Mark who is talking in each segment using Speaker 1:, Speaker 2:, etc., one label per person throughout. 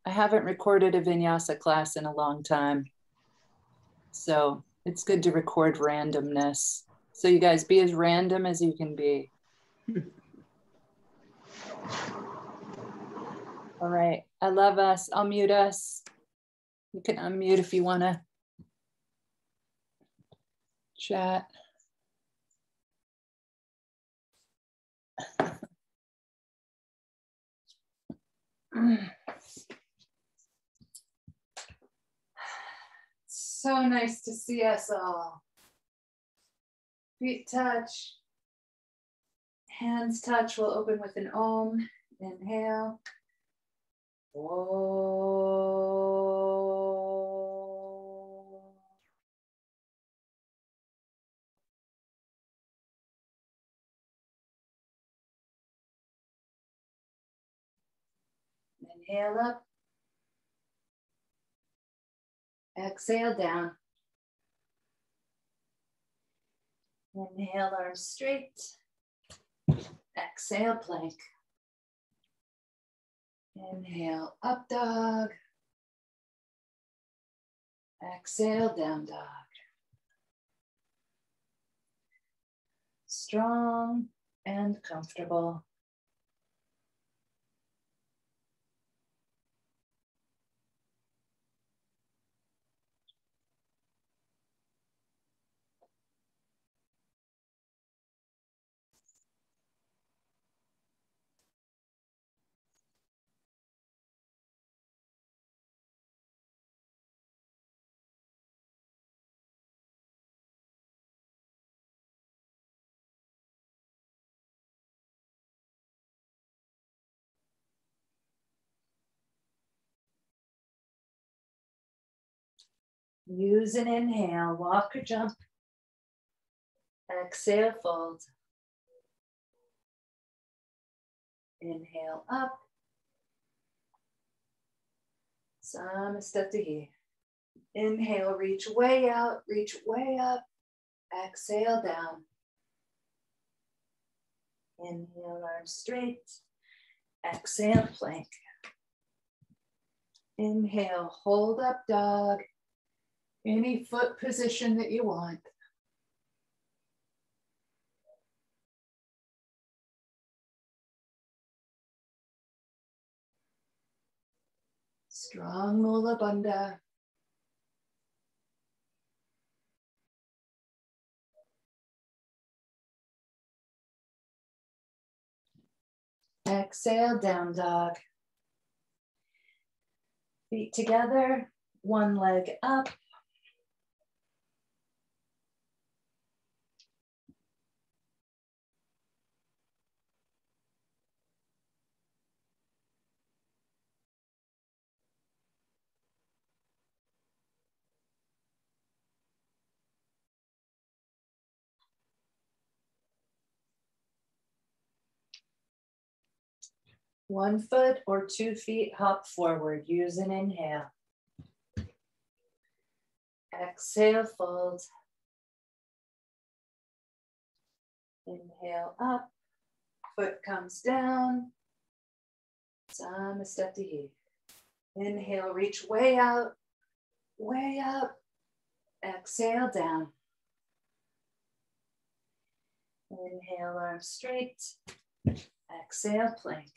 Speaker 1: I haven't recorded a Vinyasa class in a long time. So it's good to record randomness. So you guys be as random as you can be. All right. I love us. I'll mute us. You can unmute if you want to chat. So nice to see us all. Feet touch. Hands touch. We'll open with an Om. Inhale. Om. Inhale up. Exhale down. Inhale, arms straight. Exhale, plank. Inhale, up dog. Exhale, down dog. Strong and comfortable. Use an inhale, walk or jump. Exhale, fold. Inhale, up. Samastatihi. Inhale, reach way out, reach way up. Exhale, down. Inhale, arms straight. Exhale, plank. Inhale, hold up dog. Any foot position that you want. Strong Mula Bandha. Exhale, down dog. Feet together, one leg up. One foot or 2 feet hop forward. Use an inhale. Exhale, fold. Inhale up. Foot comes down. Samastatihi. Inhale, reach way out, way up. Exhale, down. Inhale, arms straight. Exhale, plank.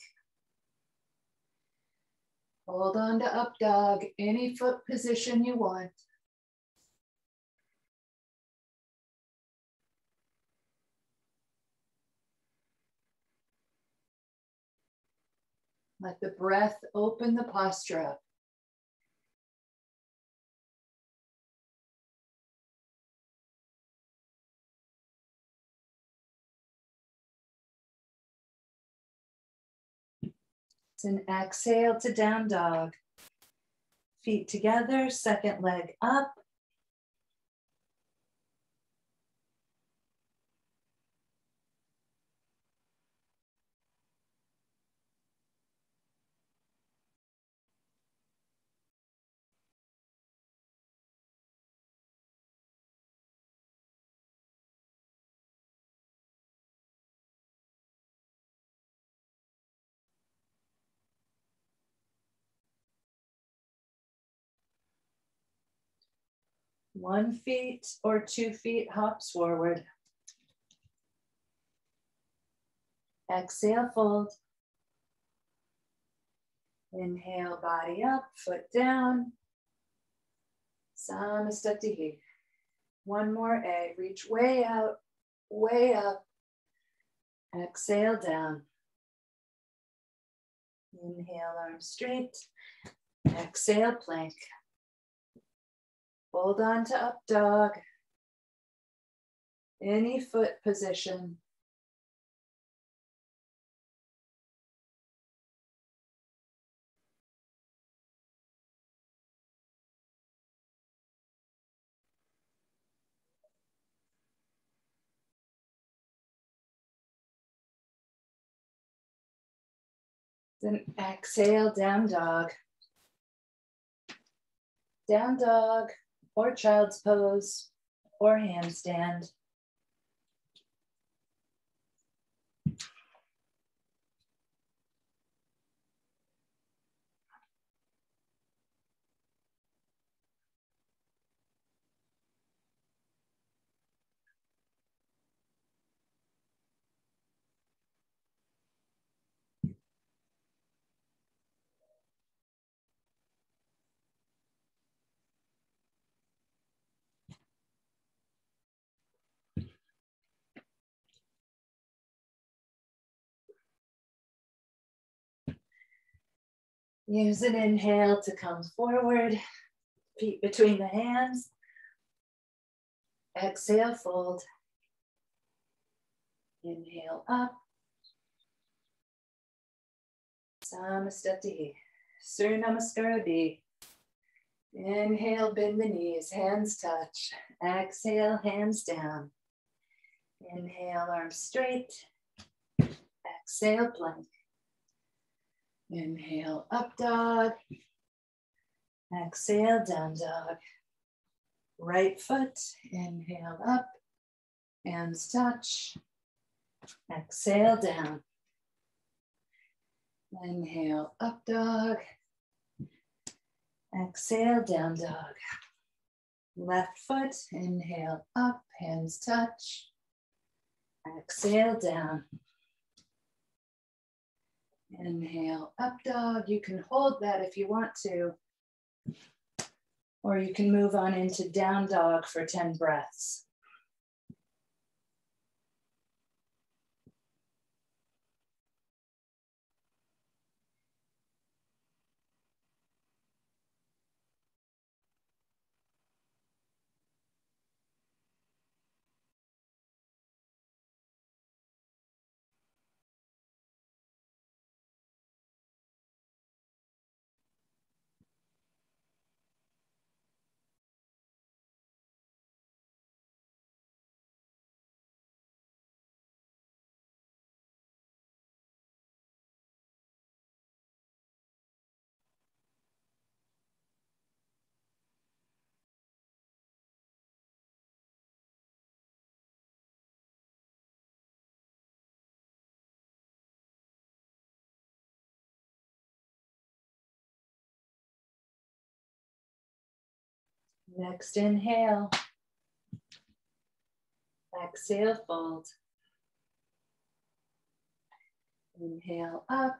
Speaker 1: Hold on to up dog, any foot position you want. Let the breath open the posture up. It's an exhale to down dog. Feet together, second leg up. 1 feet or 2 feet hops forward. Exhale, fold. Inhale, body up, foot down. Samastati. 1 more egg, reach way out, way up. Exhale, down. Inhale, arms straight. Exhale, plank. Hold on to up dog. Any foot position. Then exhale, down dog. Down dog, or child's pose, or handstand. Use an inhale to come forward, feet between the hands. Exhale, fold. Inhale up. Samastati. Surya Namaskara. Inhale, bend the knees, hands touch. Exhale, hands down. Inhale, arms straight. Exhale, plank. Inhale, up dog. Exhale, down dog. Right foot, inhale up. Hands touch. Exhale, down. Inhale, up dog. Exhale, down dog. Left foot, inhale up, hands touch. Exhale, down. Inhale, up dog. You can hold that if you want to, or you can move on into down dog for 10 breaths. Next inhale. Exhale, fold. Inhale up.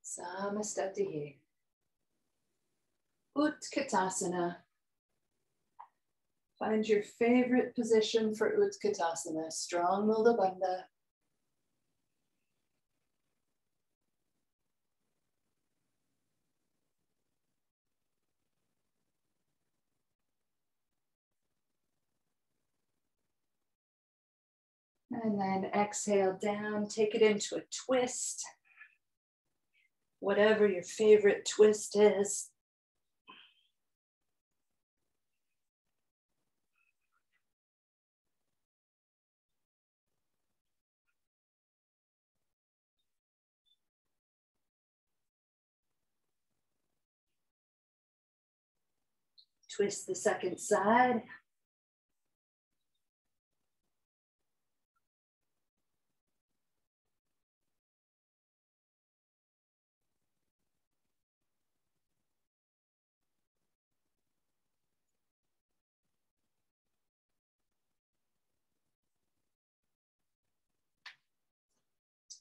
Speaker 1: Samastati. Utkatasana. Find your favorite position for Utkatasana. Strong Mula Bandha. And then exhale down, take it into a twist. Whatever your favorite twist is. Twist the second side.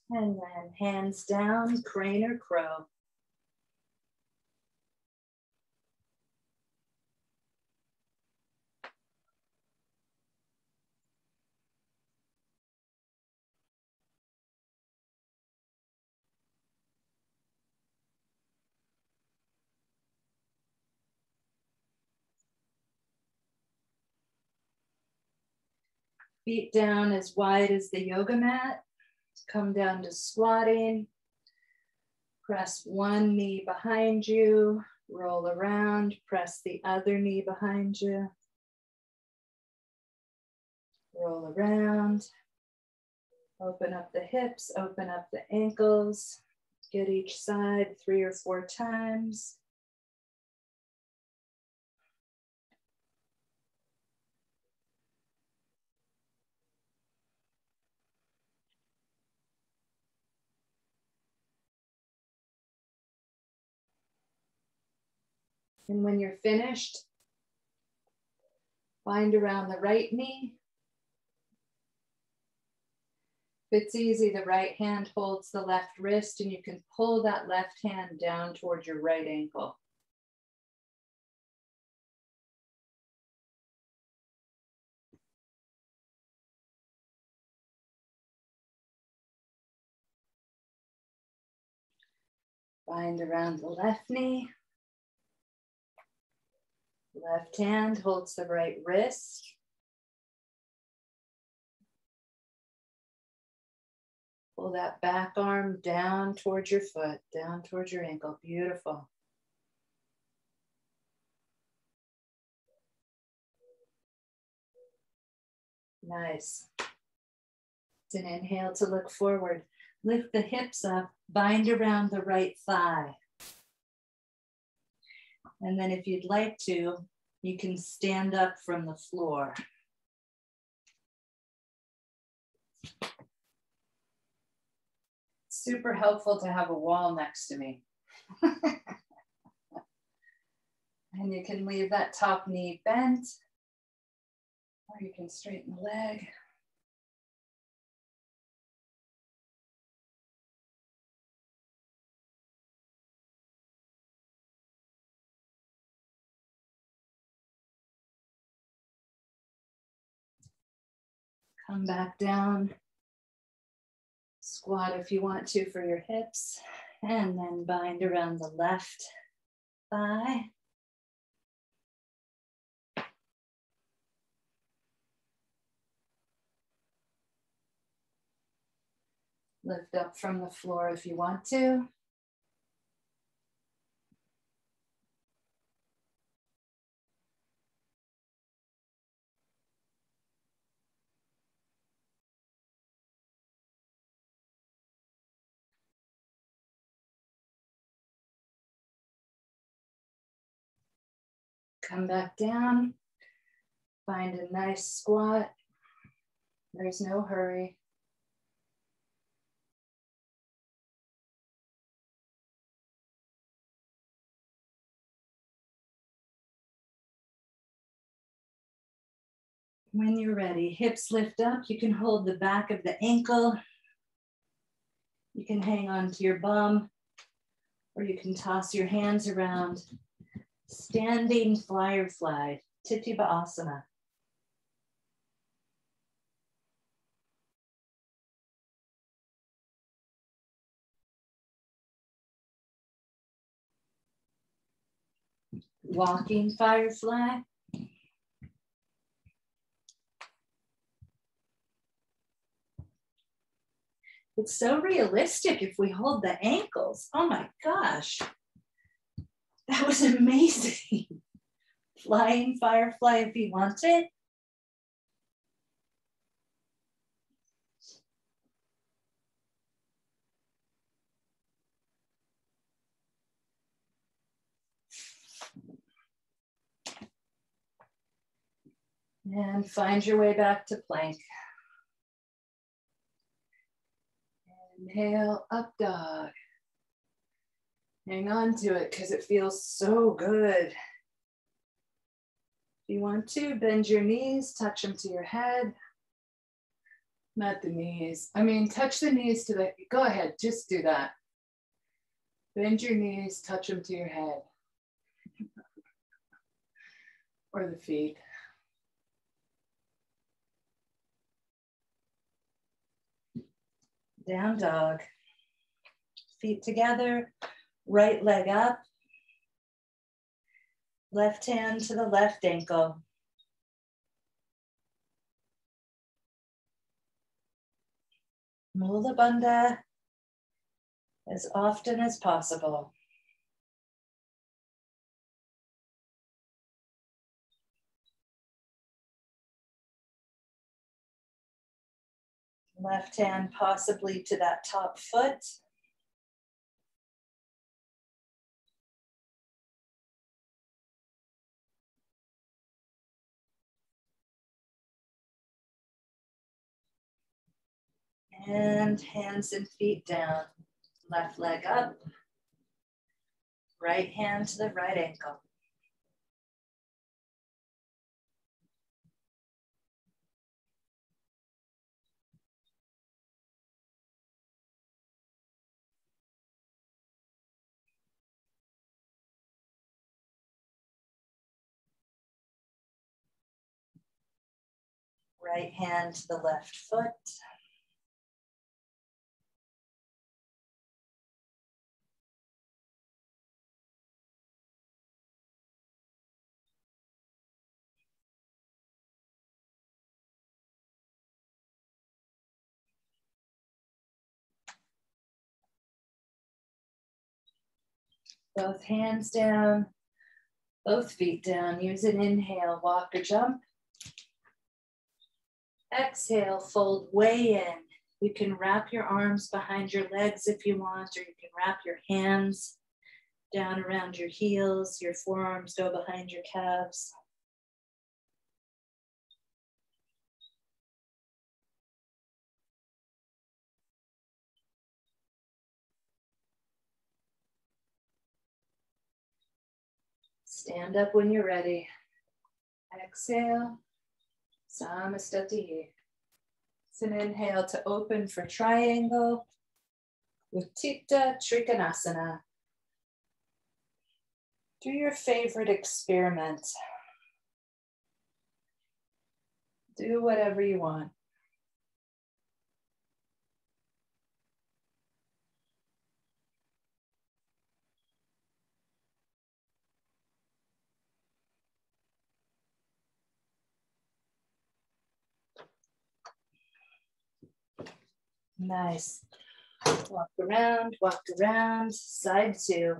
Speaker 1: And then hands down, crane or crow. Feet down as wide as the yoga mat. Come down to squatting. Press one knee behind you. Roll around. Press the other knee behind you. Roll around. Open up the hips. Open up the ankles. Get each side 3 or 4 times. And when you're finished, bind around the right knee. If it's easy, the right hand holds the left wrist and you can pull that left hand down towards your right ankle. Bind around the left knee. Left hand holds the right wrist. Pull that back arm down towards your foot, down towards your ankle. Beautiful. Nice. It's an inhale to look forward. Lift the hips up, bind around the right thigh. And then if you'd like to, you can stand up from the floor. Super helpful to have a wall next to me. And you can leave that top knee bent, or you can straighten the leg. Come back down. Squat if you want to for your hips, and then bind around the left thigh. Lift up from the floor if you want to. Come back down, find a nice squat. There's no hurry. When you're ready, hips lift up. You can hold the back of the ankle. You can hang on to your bum, or you can toss your hands around. Standing firefly, Titibasana. Walking firefly. It's so realistic if we hold the ankles. Oh my gosh. That was amazing. Flying firefly if you want it. And find your way back to plank. Inhale, up dog. Hang on to it because it feels so good. If you want to, bend your knees, touch them to your head.
Speaker 2: Not the knees. I mean, touch the knees to the, go ahead, just do that. Bend your knees, touch them to your head. Or the feet.
Speaker 1: Down dog. Feet together, right leg up. Left hand to the left ankle. Mula Bandha as often as possible. Left hand possibly to that top foot. And hands and feet down. Left leg up. Right hand to the right ankle. Right hand to the left foot. Both hands down, both feet down. Use an inhale, walk or jump. Exhale, fold way in. You can wrap your arms behind your legs if you want, or you can wrap your hands down around your heels. Your forearms go behind your calves. Stand up when you're ready. Exhale, Samastati. It's an inhale to open for triangle. Utthita Trikonasana. Do your favorite experiment. Do whatever you want. Nice. Walk around, side two.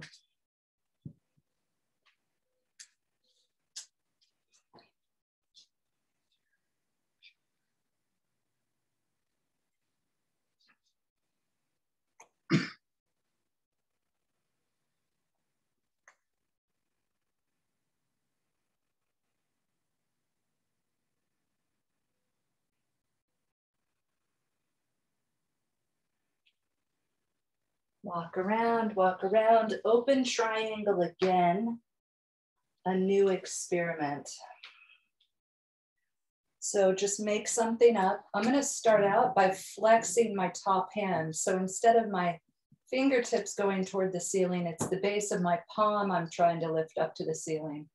Speaker 1: Walk around, open triangle again, a new experiment. So just make something up. I'm gonna start out by flexing my top hand. So instead of my fingertips going toward the ceiling, it's the base of my palm I'm trying to lift up to the ceiling.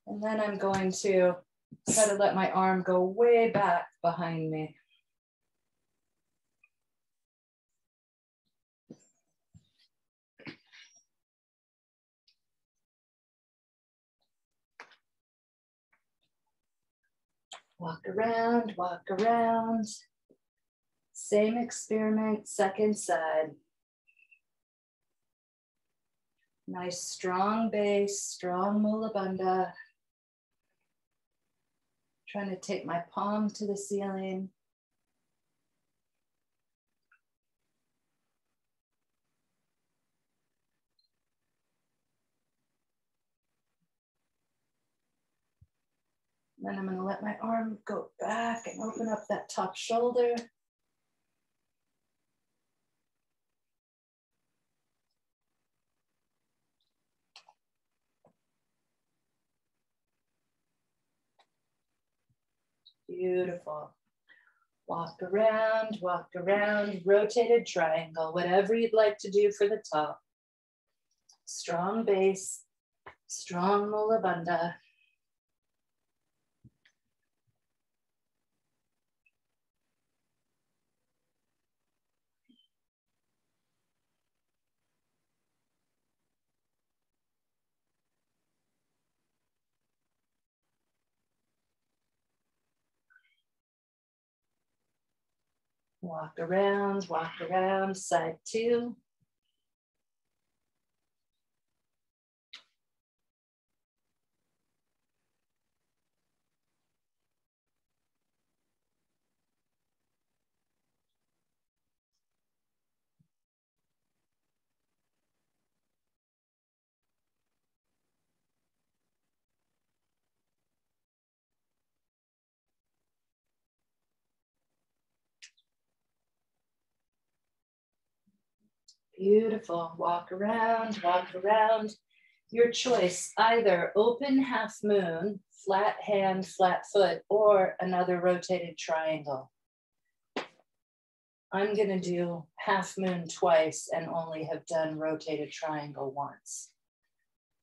Speaker 1: And then I'm going to try to let my arm go way back behind me. Walk around. Same experiment, second side. Nice strong base, strong Mula Bandha. Trying to take my palm to the ceiling. Then I'm going to let my arm go back and open up that top shoulder. Beautiful. Walk around, rotated triangle, whatever you'd like to do for the top. Strong base, strong mula bandha. Walk around, side two. Beautiful. Walk around. Your choice, either open half moon, flat hand, flat foot, or another rotated triangle. I'm gonna do half moon twice and only have done rotated triangle once.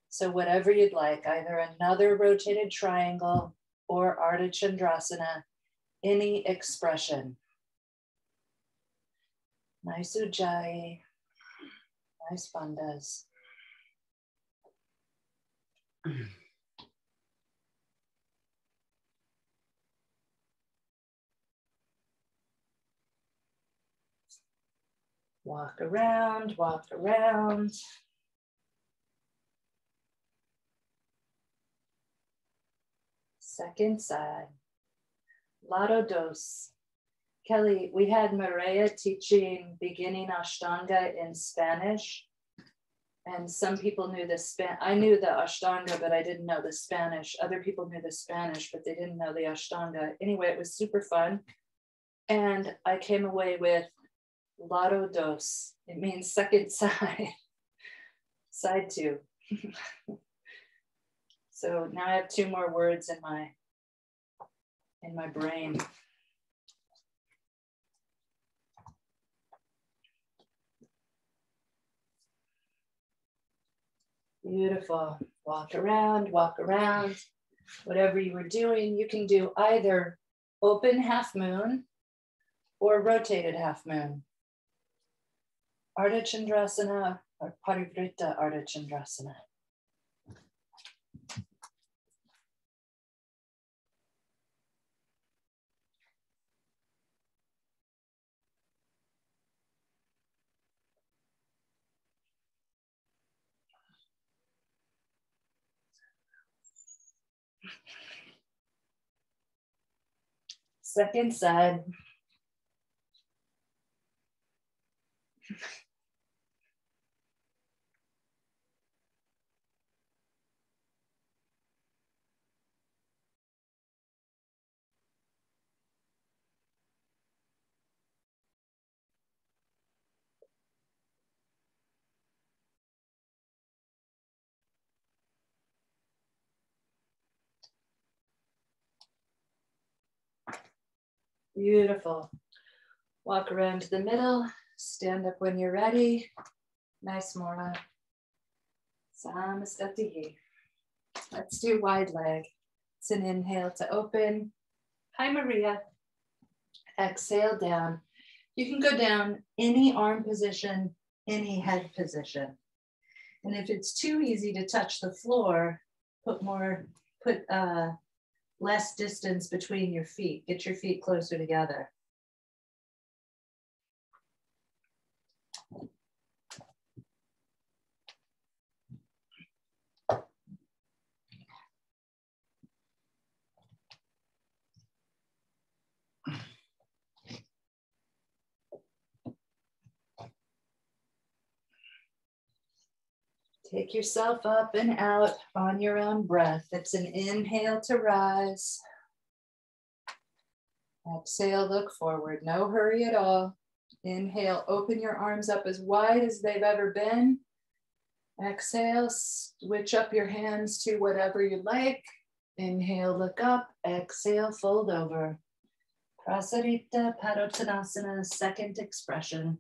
Speaker 1: So whatever you'd like, either another rotated triangle or Ardha Chandrasana, any expression. Nice ujjayi, nice bandhas. Walk around. Second side. Lado dos. Kelly, we had Maria teaching beginning Ashtanga in Spanish. And some people knew the I knew the Ashtanga, but I didn't know the Spanish. Other people knew the Spanish, but they didn't know the Ashtanga. Anyway, it was super fun. And I came away with Lado dos. It means second side. Side two. So now I have two more words in my brain. Beautiful. Walk around. Whatever you were doing, you can do either open half moon or rotated half moon. Ardha Chandrasana or Parivrita Ardha Chandrasana. Second side. Beautiful. Walk around to the middle, stand up when you're ready. Nice, Mora. Samastatihi. Let's do wide leg. It's an inhale to open. Hi, Maria. Exhale down. You can go down any arm position, any head position. And if it's too easy to touch the floor, put less distance between your feet. Get your feet closer together. Take yourself up and out on your own breath. It's an inhale to rise. Exhale, look forward. No hurry at all. Inhale, open your arms up as wide as they've ever been. Exhale, switch up your hands to whatever you like.
Speaker 2: Inhale, look up. Exhale, fold over.
Speaker 1: Prasarita Padottanasana, second expression.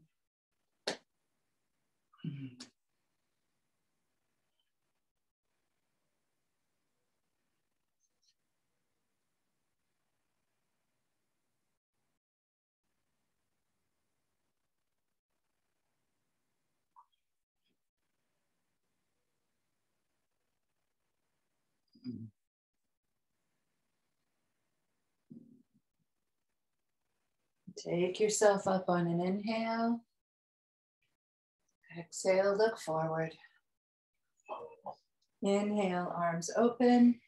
Speaker 2: Take yourself up on an inhale. Exhale, look forward. Inhale, arms open.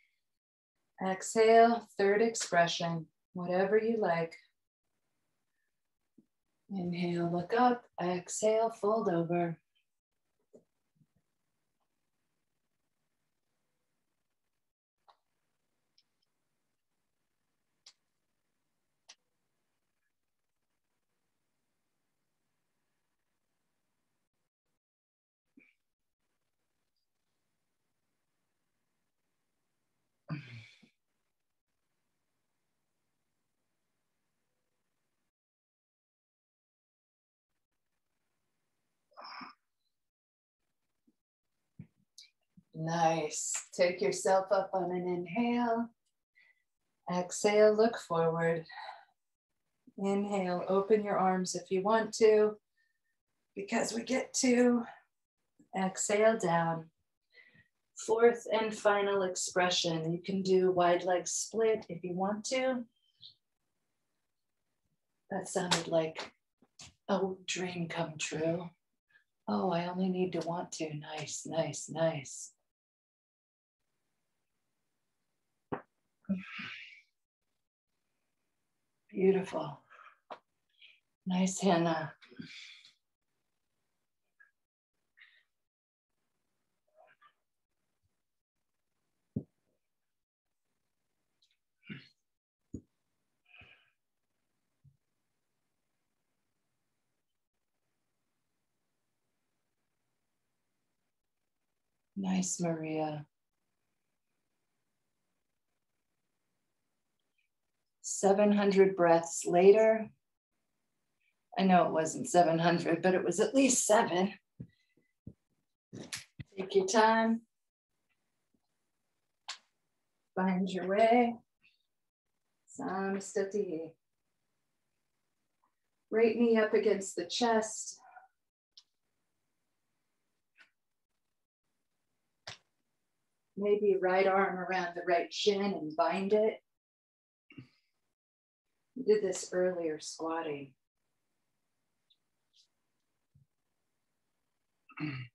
Speaker 2: Exhale, third expression, whatever you like. Inhale, look up. Exhale, fold over. Nice. Take yourself up on an inhale. Exhale, look forward. Inhale, open your arms if you want to, because we get to. Exhale down. Fourth and final expression. You can do wide leg split if you want to. That sounded like a dream come true. Oh, I only need to want to. Nice, nice, nice. Beautiful. Nice, Hannah. Nice, Maria. 700 breaths later. I know it wasn't 700, but it was at least 7. Take your time. Find your way. Samastati. Right knee up against the chest. Maybe right arm around the right shin and bind it. We did this earlier squatting. And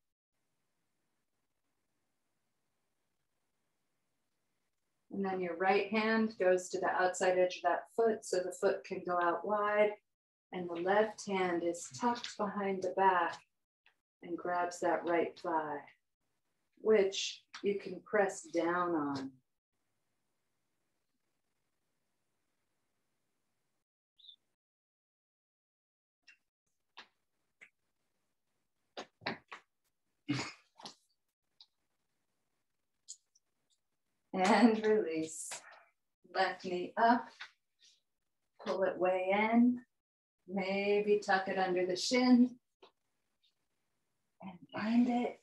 Speaker 2: then your right hand goes to the outside edge of that foot so the foot can go out wide. And the left hand is tucked behind the back and grabs that right thigh, which you can press down on. And release. Left knee up, pull it way in, maybe tuck it under the shin and bind it.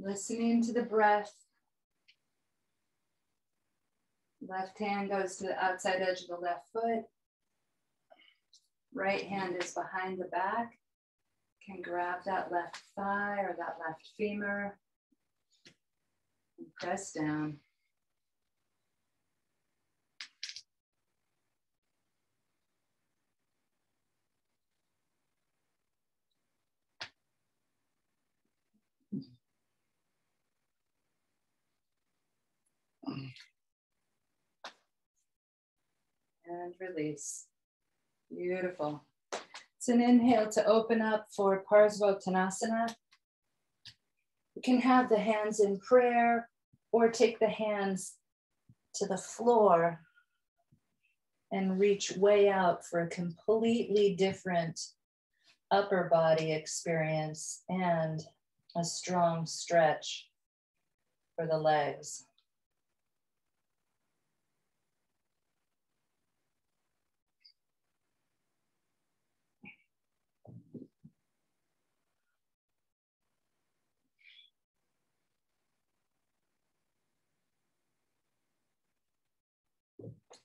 Speaker 2: Listening to the breath. Left hand goes to the outside edge of the left foot. Right hand is behind the back. Can grab that left thigh or that left femur and press down. And release. Beautiful. It's an inhale to open up for Parsvottanasana. You can have the hands in prayer or take the hands to the floor
Speaker 1: and reach way out for a completely different upper body experience and a strong stretch for the legs.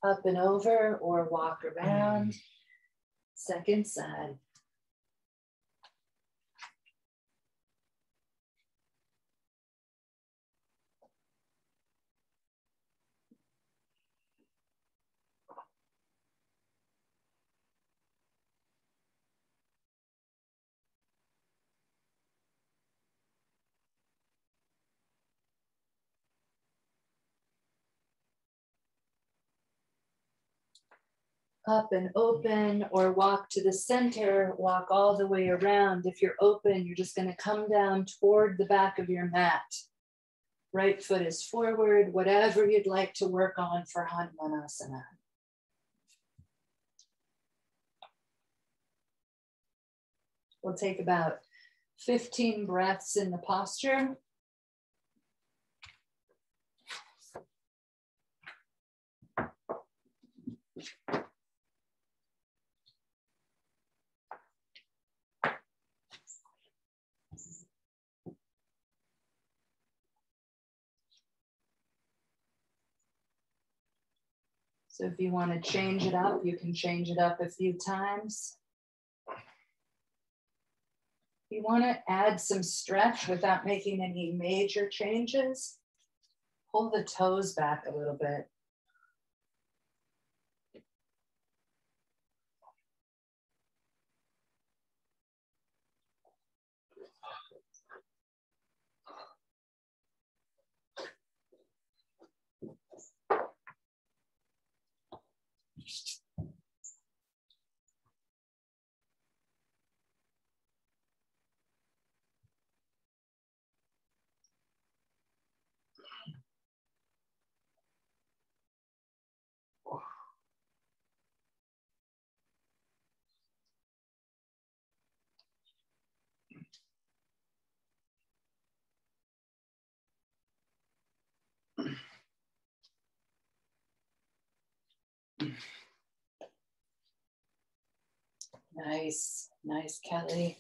Speaker 1: Up and over or walk around. Second side. Up and open or walk to the center, walk all the way around. If you're open, you're just going to come down toward the back of your mat. Right foot is forward, whatever you'd like to work on for Hanumanasana. We'll take about 15 breaths in the posture. So if you want to change it up, you can change it up a few times. If you want to add some stretch without making any major changes, pull the toes back a little bit. Nice, nice, Kelly.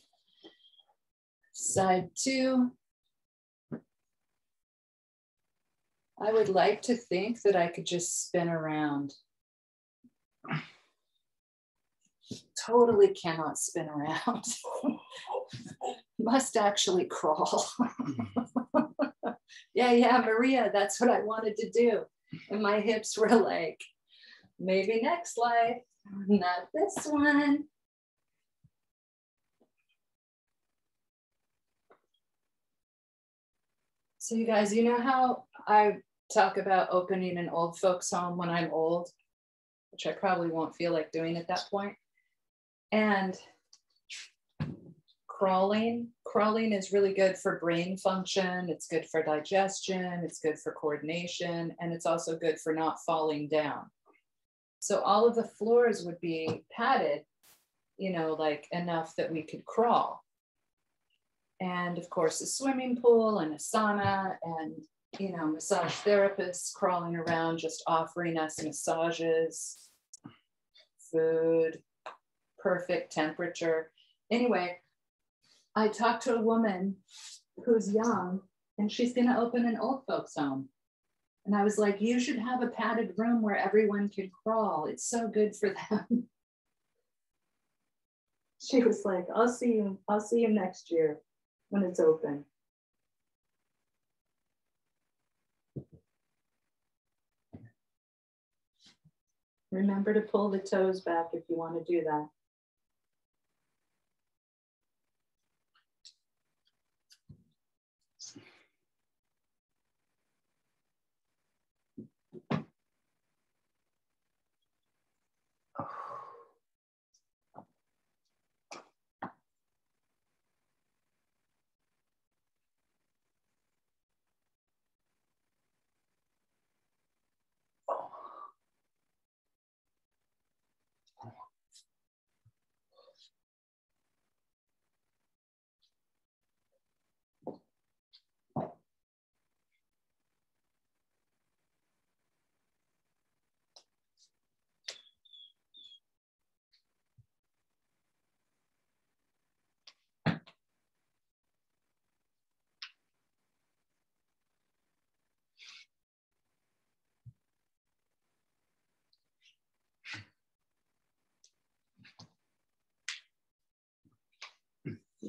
Speaker 1: Side two. I would like to think that I could just spin around. Totally cannot spin around. Must actually crawl. Yeah, Maria, that's what I wanted to do. And my hips were like, maybe next life, not this one. So you guys, you know how I talk about opening an old folks home when I'm old, which I probably won't feel like doing at that point. And crawling is really good for brain function. It's good for digestion. It's good for coordination. And it's also good for not falling down. So all of the floors would be padded, you know, like enough that we could crawl. And of course, a swimming pool and a sauna and, you know, massage therapists crawling around, just offering us massages, food, perfect temperature. Anyway, I talked to a woman who's young and she's going to open an old folks home. And I was like, you should have a padded room where everyone can crawl. It's so good for them. She was like, I'll see you next year when it's open. Remember to pull the toes back if you want to do that.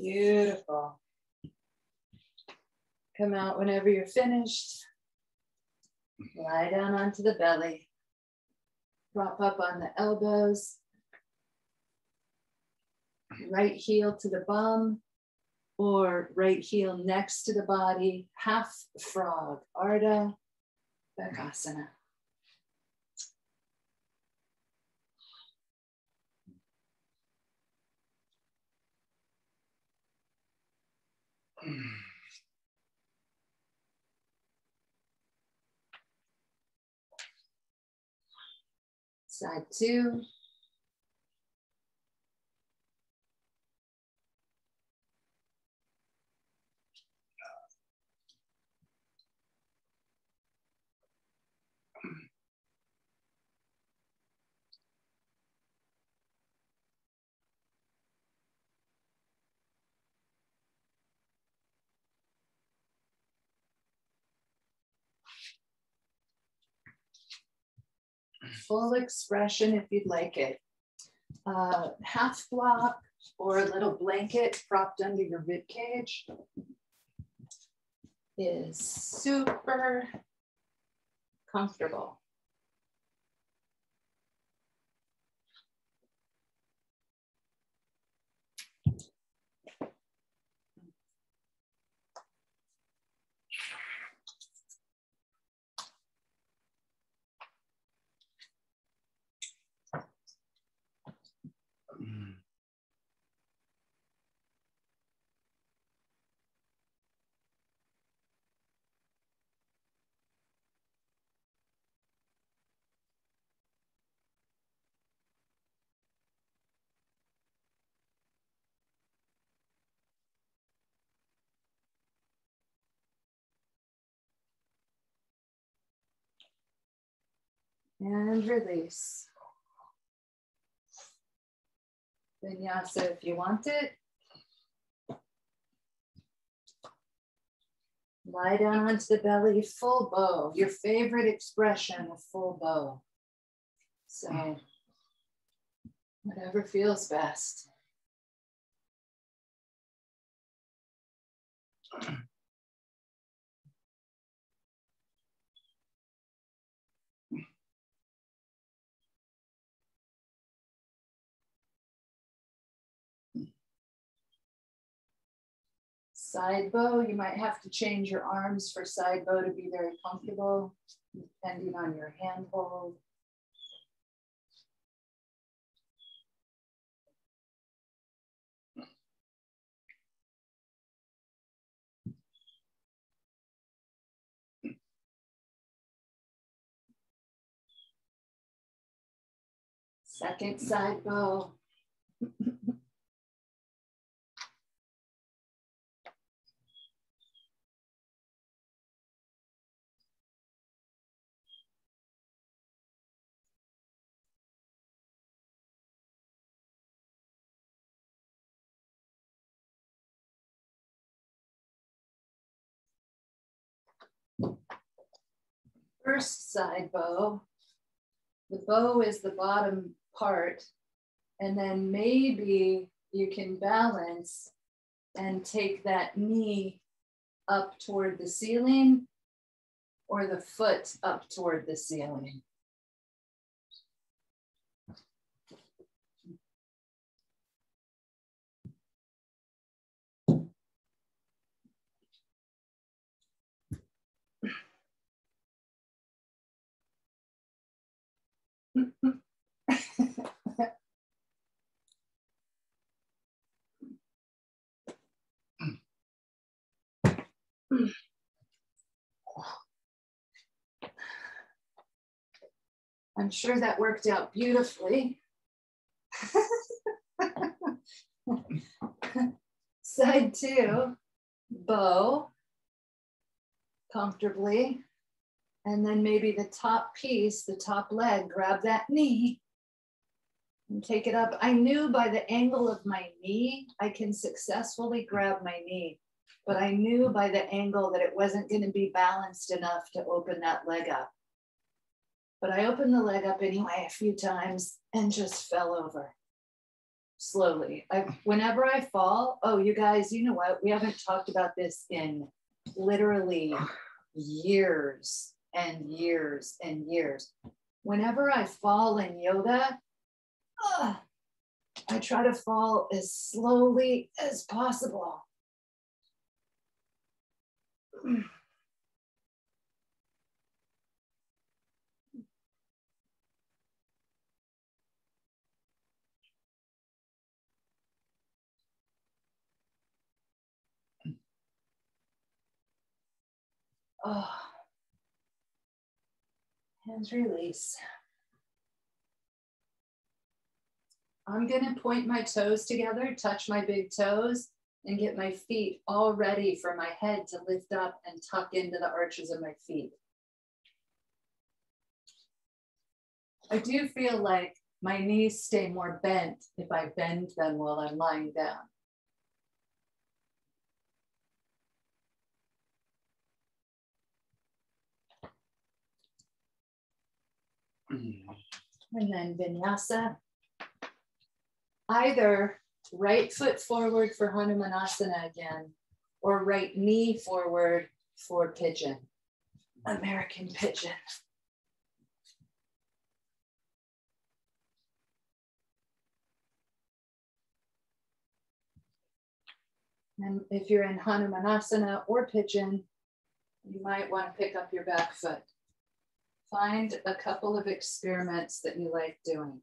Speaker 2: Beautiful. Come out whenever you're finished. Lie down onto the belly. Prop up on the elbows. Right heel to the bum or right heel next to the body. Half frog, Ardha Bakasana. Side two. Full expression if you'd like it. Half block or a little blanket propped under your rib cage is super comfortable. And release. Vinyasa if you want it. Lie down onto the belly, full bow. Your favorite expression, a full bow. So whatever feels best. Side bow, you might have to change your arms for side bow to be very comfortable, depending on your hand hold. Second side bow. First side bow. The bow is the bottom part, and then maybe you can balance and take that knee up toward the ceiling or the foot up toward the ceiling. I'm sure that worked out beautifully. Side two, bow comfortably. And then maybe the top piece, the top leg, grab that knee and take it up. I knew by the angle of my knee, I can successfully grab my knee, but I knew by the angle that it wasn't going to be balanced enough to open that leg up. But I opened the leg up anyway a few times and just fell over. slowly. Whenever I fall, oh, you guys, you know what? We haven't talked about this in literally years and years and years. Whenever I fall in yoga, I try to fall as slowly as possible. Oh. Hands release. I'm going to point my toes together, touch my big toes, and get my feet all ready for my head to lift up and tuck into the arches of my feet. I do feel like my knees stay more bent if I bend them while I'm lying down. And then Vinyasa. Either right foot forward for Hanumanasana again, or right knee forward for pigeon, American pigeon. And if you're in Hanumanasana or pigeon, you might want to pick up your back foot. Find a couple of experiments that you like doing.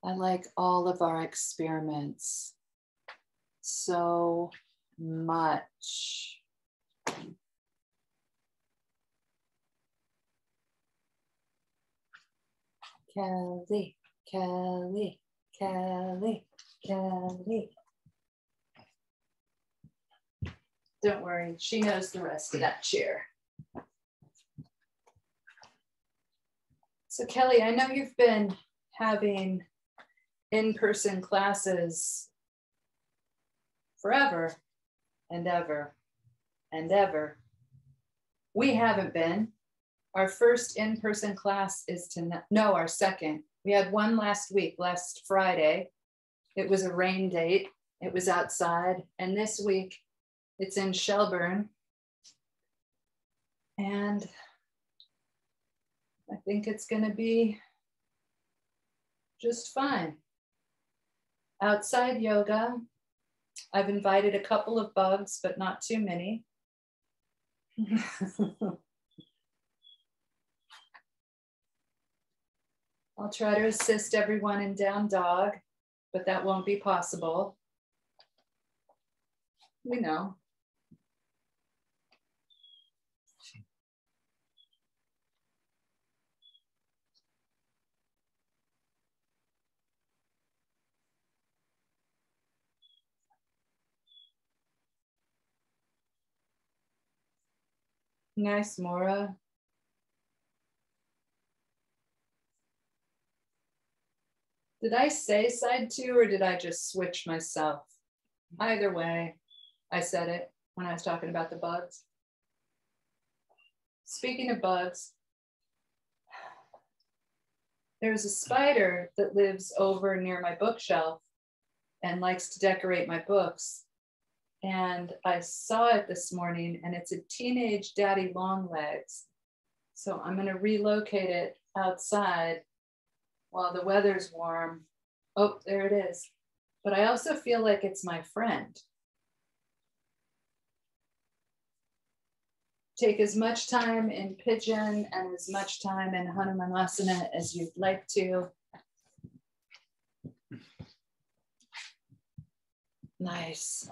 Speaker 2: I like all of our experiments so much. Kelly, Kelly, Kelly, Kelly. Don't worry, she knows the rest of that cheer. So Kelly, I know you've been having in-person classes forever and ever and ever. We haven't been. Our first in-person class is our second. We had one last week, last Friday. It was a rain date. It was outside. And this week it's in Shelburne. And I think it's going to be just fine. Outside yoga. I've invited a couple of bugs, but not too many. I'll try to assist everyone in down dog, but that won't be possible. We know. Nice, Maura. Did I say side 2 or did I just switch myself? Either way, I said it when I was talking about the bugs. Speaking of bugs, there's a spider that lives over near my bookshelf and likes to decorate my books. And I saw it this morning and it's a teenage daddy long legs. So I'm gonna relocate it outside while the weather's warm. Oh, there it is. But I also feel like it's my friend. Take as much time in pigeon and as much time in Hanumanasana as you'd like to. Nice.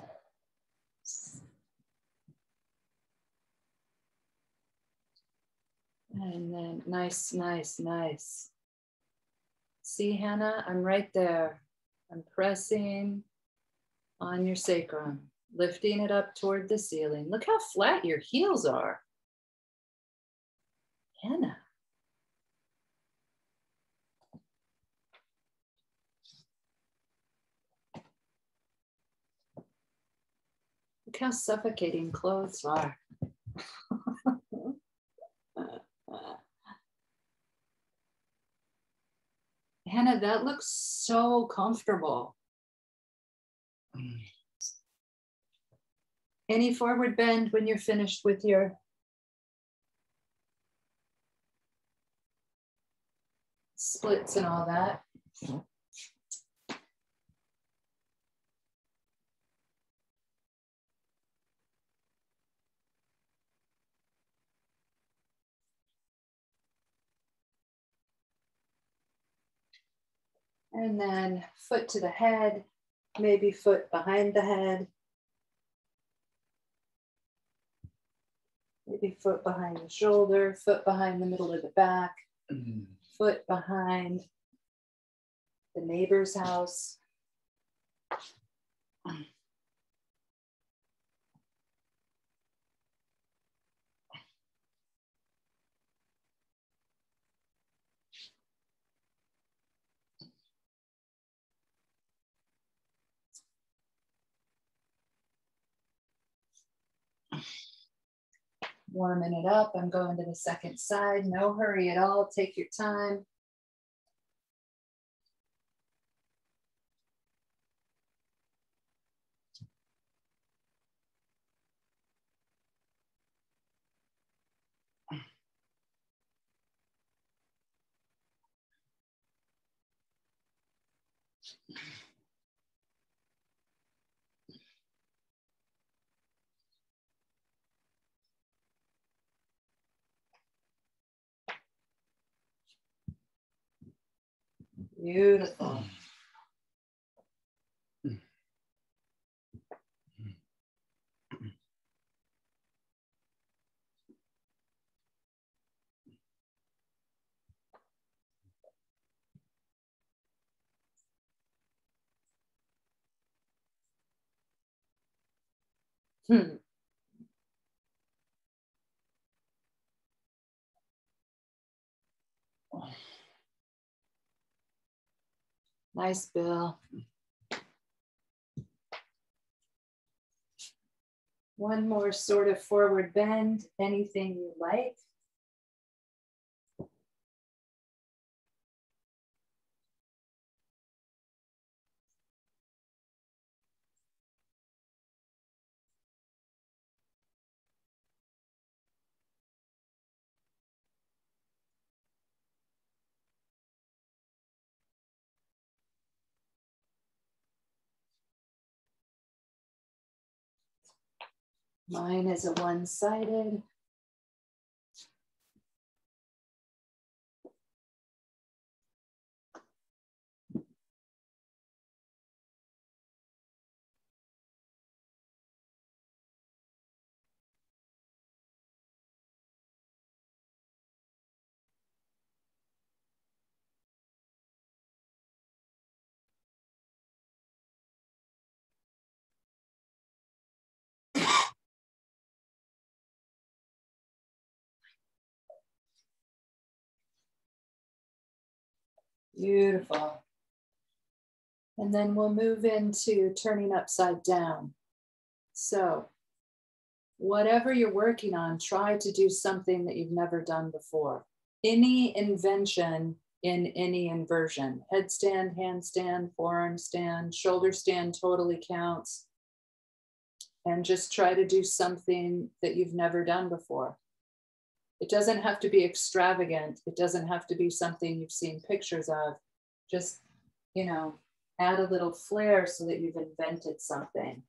Speaker 2: And then nice, nice, nice. See, Hannah, I'm right there. I'm pressing on your sacrum, lifting it up toward the ceiling. Look how flat your heels are. Hannah. Look how suffocating clothes are. Hannah, that looks so comfortable. Any forward bend when you're finished with your splits and all that. And then foot to the head, maybe foot behind the head. Maybe foot behind the shoulder, foot behind the middle of the back, foot behind the neighbor's house. Warming it up. I'm going to the second side. No hurry at all. Take your time. Beautiful. Nice, Bill. One more sort of forward bend, anything you like. Mine is a one-sided. Beautiful. And then we'll move into turning upside down. So whatever you're working on, try to do something that you've never done before. Any invention in any inversion, headstand, handstand, forearm stand, shoulder stand totally counts. And just try to do something that you've never done before. It doesn't have to be extravagant. It doesn't have to be something you've seen pictures of. Just, you know, add a little flair so that you've invented something.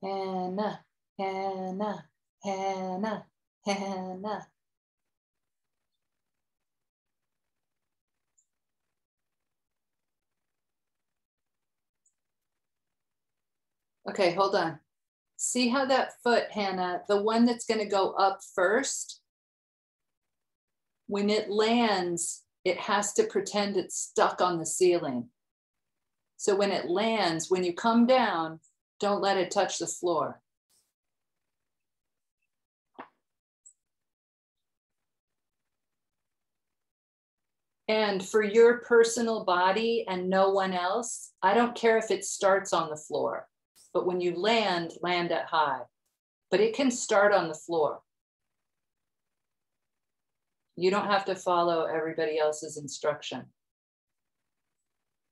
Speaker 2: Hannah, Hannah, Hannah, Hannah. Okay, hold on. See how that foot, Hannah, the one that's going to go up first, when it lands, it has to pretend it's stuck on the ceiling. So when it lands, when you come down, don't let it touch the floor. And for your personal body and no one else, I don't care if it starts on the floor, but when you land, land at high. But it can start on the floor. You don't have to follow everybody else's instruction,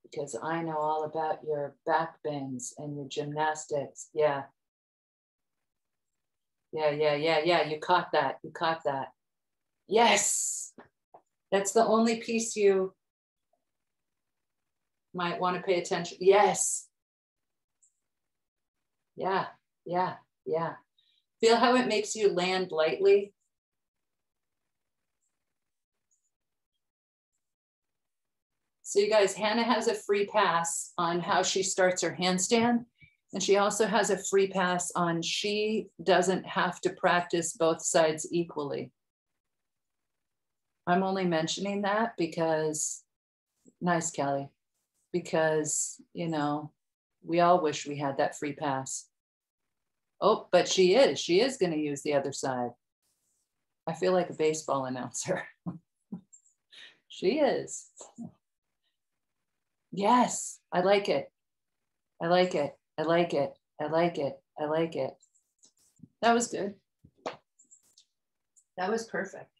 Speaker 2: because I know all about your back bends and your gymnastics. Yeah. Yeah. You caught that. You caught that. Yes. That's the only piece you might want to pay attention. Yes. Yeah. Feel how it makes you land lightly. So you guys, Hannah has a free pass on how she starts her handstand. And she also has a free pass on she doesn't have to practice both sides equally. I'm only mentioning that because, nice, Kelly, because, you know, we all wish we had that free pass. Oh, but she is going to use the other side. I feel like a baseball announcer. She is. Yes, I like it. I like it. I like it. I like it. I like it. That was good. That was perfect.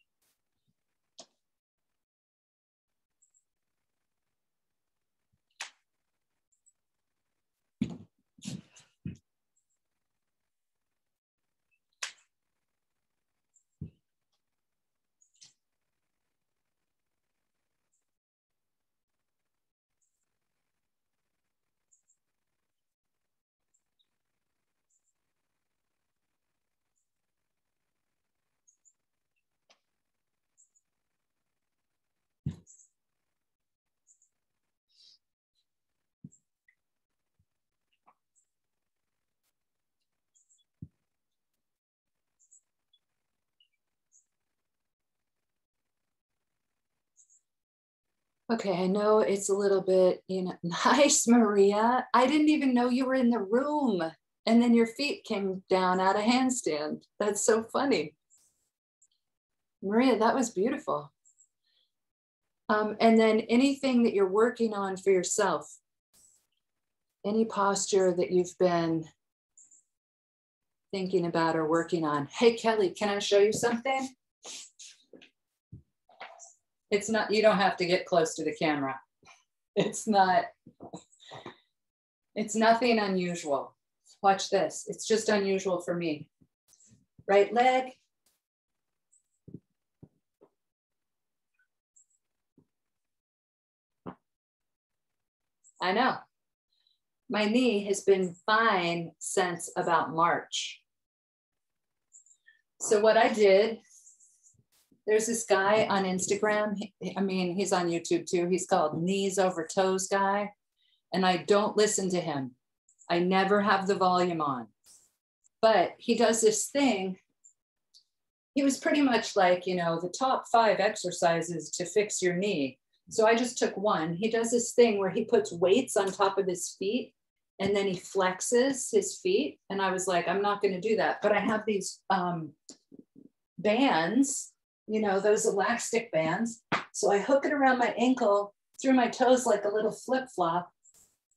Speaker 2: Okay, I know it's a little bit, you know, nice, Maria. I didn't even know you were in the room. And then your feet came down out of handstand. That's so funny. Maria, that was beautiful. And then anything that you're working on for yourself, any posture that you've been thinking about or working on. Hey, Kelly, can I show you something? It's not, you don't have to get close to the camera. It's nothing unusual. Watch this. It's just unusual for me. Right leg. I know. My knee has been fine since about March. So what I did, there's this guy on Instagram. I mean, he's on YouTube too. He's called Knees Over Toes Guy. And I don't listen to him. I never have the volume on. But he does this thing. He was pretty much like, you know, the top 5 exercises to fix your knee. So I just took one. He does this thing where he puts weights on top of his feet and then he flexes his feet. And I was like, I'm not going to do that. But I have these bands, you know, those elastic bands. So I hook it around my ankle through my toes like a little flip-flop.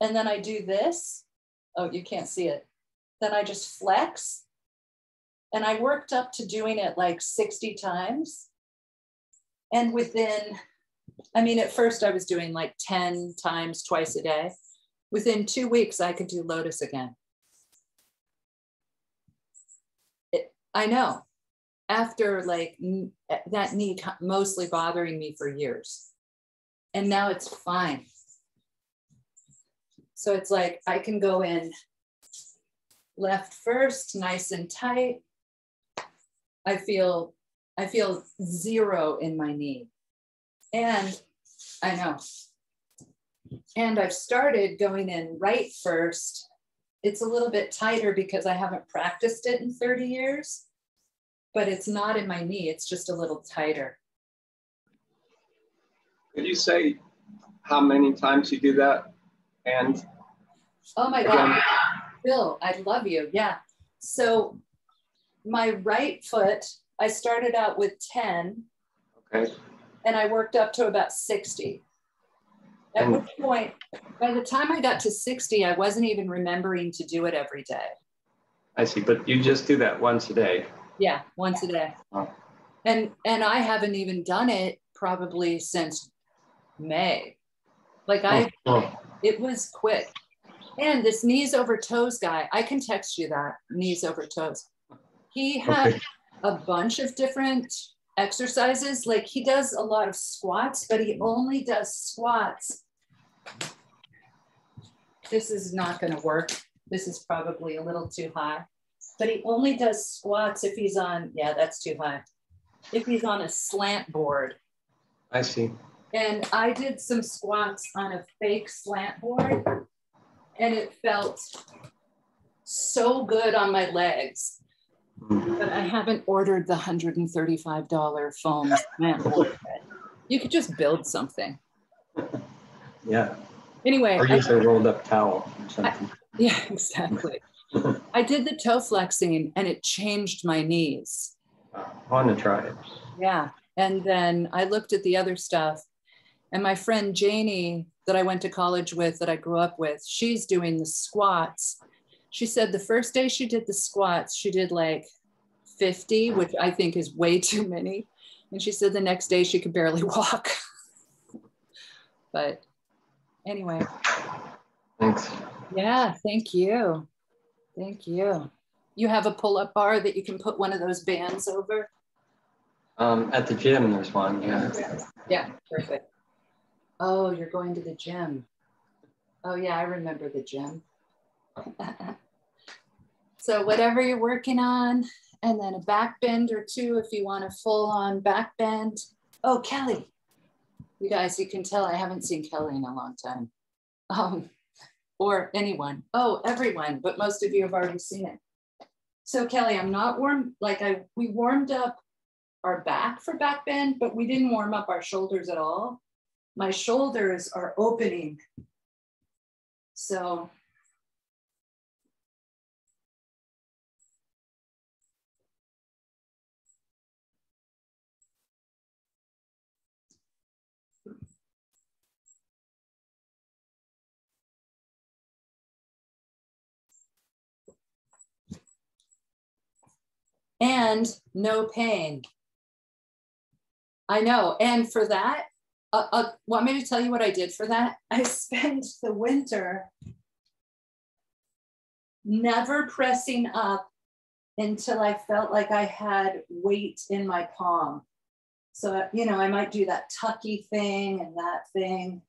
Speaker 2: And then I do this. Oh, you can't see it. Then I just flex. And I worked up to doing it like 60 times. And within, I mean, at first I was doing like 10 times twice a day. Within 2 weeks, I could do lotus again. I know. After like that knee mostly bothering me for years. And now it's fine. So it's like I can go in Left first, nice and tight. I feel 0 in my knee. And I know. And I've started going in right first. It's a little bit tighter because I haven't practiced it in 30 years, but it's not in my knee. It's just a little tighter.
Speaker 3: Could you say how many times you do that? And
Speaker 2: oh my God, Bill, I love you. Yeah. So my right foot, I started out with 10.
Speaker 3: Okay.
Speaker 2: And I worked up to about 60. At which point, by the time I got to 60, I wasn't even remembering to do it every day.
Speaker 3: I see, but you just do that once a day.
Speaker 2: Yeah, once a day.
Speaker 3: Oh.
Speaker 2: And I haven't even done it probably since May. Like it was quick. And this knees over toes guy, I can text you that, knees over toes. He had a bunch of different exercises. Like he does a lot of squats, but he only does squats. This is not going to work. This is probably a little too high, but he only does squats if he's on, yeah, that's too high. If he's on a slant board.
Speaker 3: I see.
Speaker 2: And I did some squats on a fake slant board and it felt so good on my legs. But I haven't ordered the $135 foam slant board yet. You could just build something.
Speaker 3: Yeah.
Speaker 2: Anyway.
Speaker 3: Or use a rolled up towel or something.
Speaker 2: Yeah, exactly. I did the toe flexing and it changed my knees.
Speaker 3: I want to try it.
Speaker 2: Yeah. And then I looked at the other stuff and my friend Janie that I went to college with, that I grew up with, she's doing the squats. She said the first day she did the squats, she did like 50, which I think is way too many. And she said the next day she could barely walk. But anyway.
Speaker 3: Thanks.
Speaker 2: Yeah, thank you. Thank you. You have a pull-up bar that you can put one of those bands over?
Speaker 3: At the gym, there's one, yeah.
Speaker 2: Yeah, perfect. Oh, you're going to the gym. Oh yeah, I remember the gym. So whatever you're working on, and then a back bend or two if you want a full on back bend. Oh, Kelly. You guys, you can tell I haven't seen Kelly in a long time. Or anyone. Oh, everyone, but most of you have already seen it. So Kelly, I'm not warm, like we warmed up our back for back bend, but we didn't warm up our shoulders at all. My shoulders are opening. So and no pain. I know. And for that, want me to tell you what I did for that? I spent the winter never pressing up until I felt like I had weight in my palm. So, you know, I might do that tucky thing and that thing,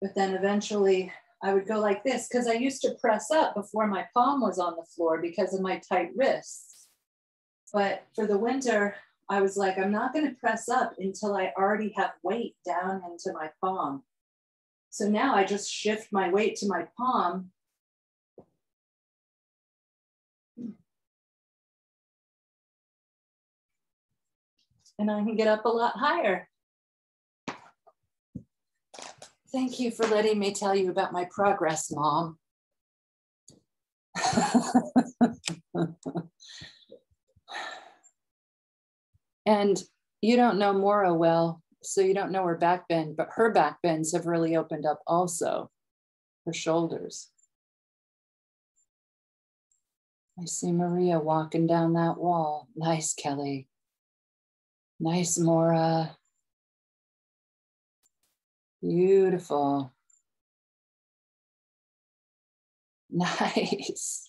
Speaker 2: but then eventually I would go like this because I used to press up before my palm was on the floor because of my tight wrists. But for the winter, I was like, I'm not going to press up until I already have weight down into my palm. So now I just shift my weight to my palm. And I can get up a lot higher. Thank you for letting me tell you about my progress, Mom. And you don't know Maura well, so you don't know her back bend, but her back bends have really opened up also, her shoulders. I see Maria walking down that wall. Nice, Kelly. Nice, Maura. Beautiful. Nice.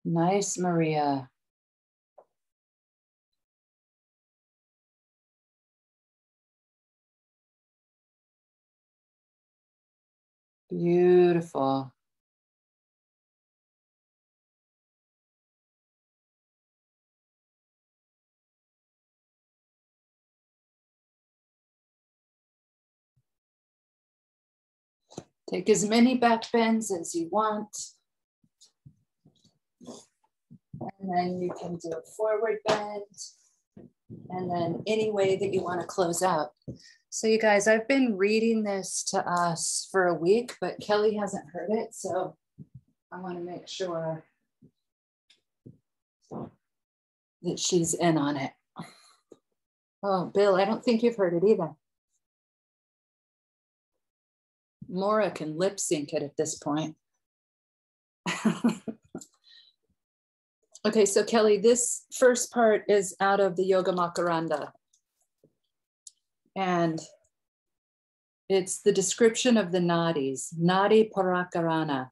Speaker 2: Nice, Maria. Beautiful. Take as many back bends as you want. And then you can do a forward bend. And then any way that you want to close out. So you guys, I've been reading this to us for a week, but Kelly hasn't heard it. So I want to make sure that she's in on it. Oh, Bill, I don't think you've heard it either. Maura can lip sync it at this point. Okay, so Kelly, this first part is out of the Yoga Makaranda. And it's the description of the nadis, Nadi Parakarana.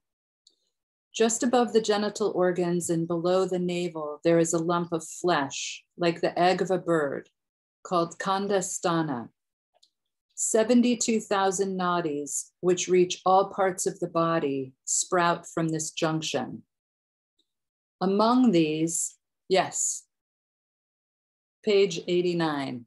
Speaker 2: Just above the genital organs and below the navel, there is a lump of flesh, like the egg of a bird, called Kandastana. 72,000 nadis, which reach all parts of the body, sprout from this junction. Among these, yes, page 89.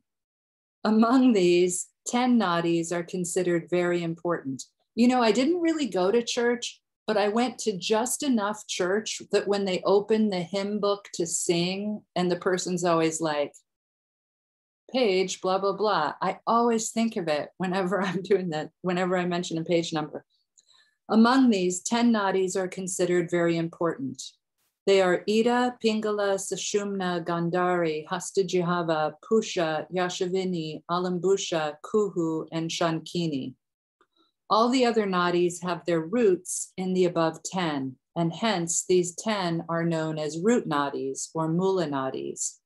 Speaker 2: Among these, 10 nadis are considered very important. You know, I didn't really go to church, but I went to just enough church that when they open the hymn book to sing, and the person's always like, page, blah, blah, blah. I always think of it whenever I'm doing that, whenever I mention a page number. Among these, 10 nadis are considered very important. They are Ida, Pingala, Sushumna, Gandhari, Hastajihava, Pusha, Yashavini, Alambusha, Kuhu, and Shankini. All the other nadis have their roots in the above 10, and hence these 10 are known as root nadis or mula nadis.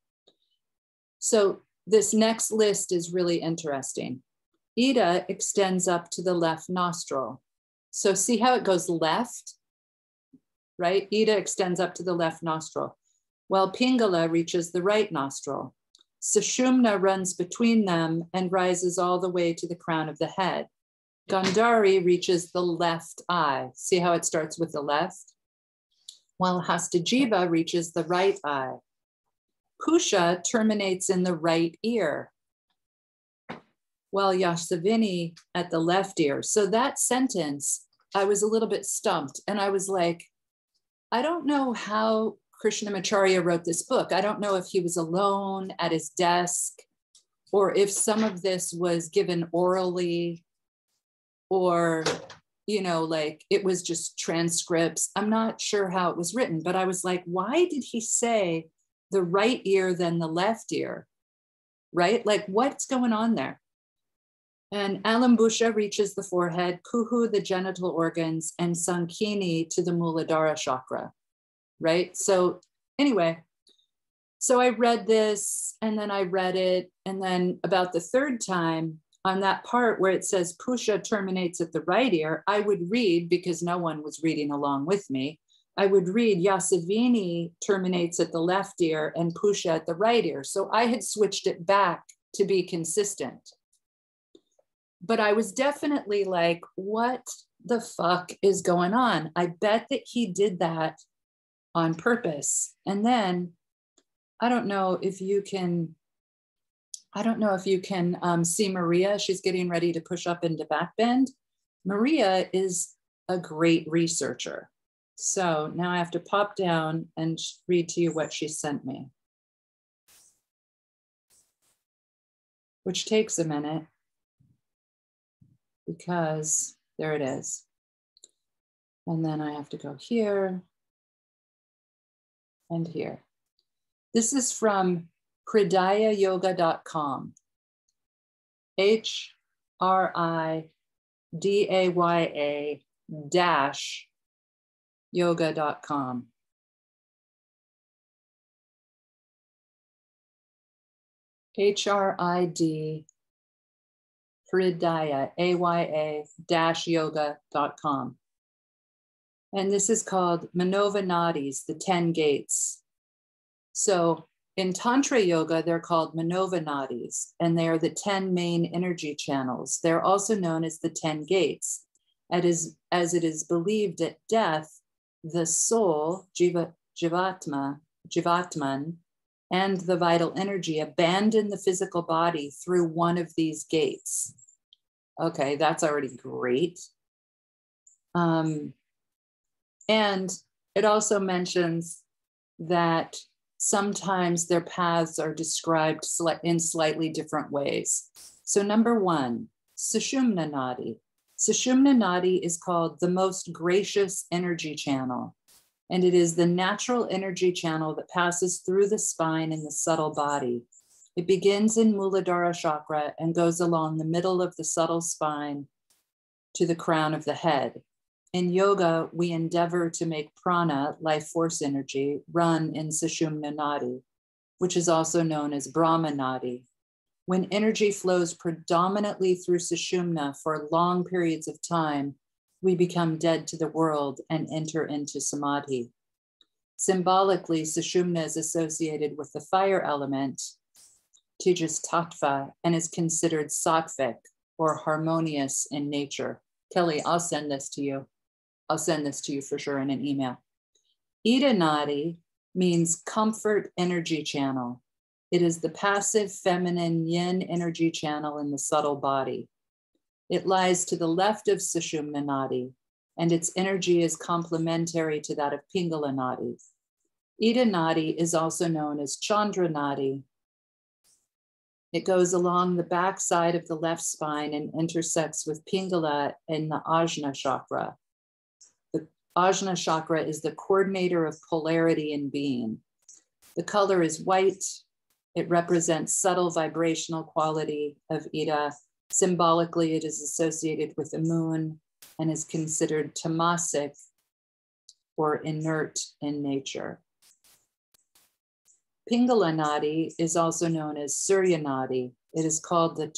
Speaker 2: So this next list is really interesting. Ida extends up to the left nostril. So see how it goes left, right? Ida extends up to the left nostril, while Pingala reaches the right nostril. Sushumna runs between them and rises all the way to the crown of the head. Gandhari reaches the left eye. See how it starts with the left? While Hastajiva reaches the right eye. Pusha terminates in the right ear, while Yasavini at the left ear. So that sentence, I was a little bit stumped, and I was like, I don't know how Krishnamacharya wrote this book. I don't know if he was alone at his desk, or if some of this was given orally, or, you know, like it was just transcripts. I'm not sure how it was written, but I was like, why did he say the right ear than the left ear, right? Like what's going on there? And Alambusha reaches the forehead, Kuhu the genital organs, and Sankini to the Muladhara chakra, right? So anyway, so I read this and then I read it. And then about the third time on that part where it says Pusha terminates at the right ear, I would read, because no one was reading along with me, I would read Yasavini terminates at the left ear and Pusha at the right ear. So I had switched it back to be consistent. But I was definitely like, what the fuck is going on? I bet that he did that on purpose. And then I don't know if you can see Maria. She's getting ready to push up into back bend. Maria is a great researcher. So now I have to pop down and read to you what she sent me, which takes a minute because there it is. And then I have to go here and here. This is from hridayayoga.com, HRIDAYA-yoga.com. HRID Hridaya, AYA-yoga.com. And this is called Manova Nadis, the 10 gates. So in Tantra Yoga, they're called Manova Nadis, and they are the 10 main energy channels. They're also known as the 10 gates. as it is believed at death, the soul, Jivatman, and the vital energy abandon the physical body through one of these gates. Okay, that's already great. And it also mentions that sometimes their paths are described in slightly different ways. So number one, Sushumna Nadi. Sushumna Nadi is called the most gracious energy channel, and it is the natural energy channel that passes through the spine and the subtle body. It begins in Muladhara chakra and goes along the middle of the subtle spine to the crown of the head. In yoga, we endeavor to make prana, life force energy, run in Sushumna Nadi, which is also known as Brahma Nadi. When energy flows predominantly through Sushumna for long periods of time, we become dead to the world and enter into samadhi. Symbolically, Sushumna is associated with the fire element, Tejas Tattva, and is considered sattvic or harmonious in nature. Kelly, I'll send this to you. I'll send this to you for sure in an email. Ida Nadi means comfort energy channel. It is the passive feminine yin energy channel in the subtle body. It lies to the left of Sushumna Nadi, and its energy is complementary to that of Pingala Nadi. Ida Nadi is also known as Chandra Nadi. It goes along the back side of the left spine and intersects with Pingala in the Ajna chakra. The Ajna chakra is the coordinator of polarity in being. The color is white. It represents subtle vibrational quality of Ida. Symbolically, it is associated with the moon and is considered tamasic or inert in nature. Pingala Nadi is also known as Surya Nadi. It is called the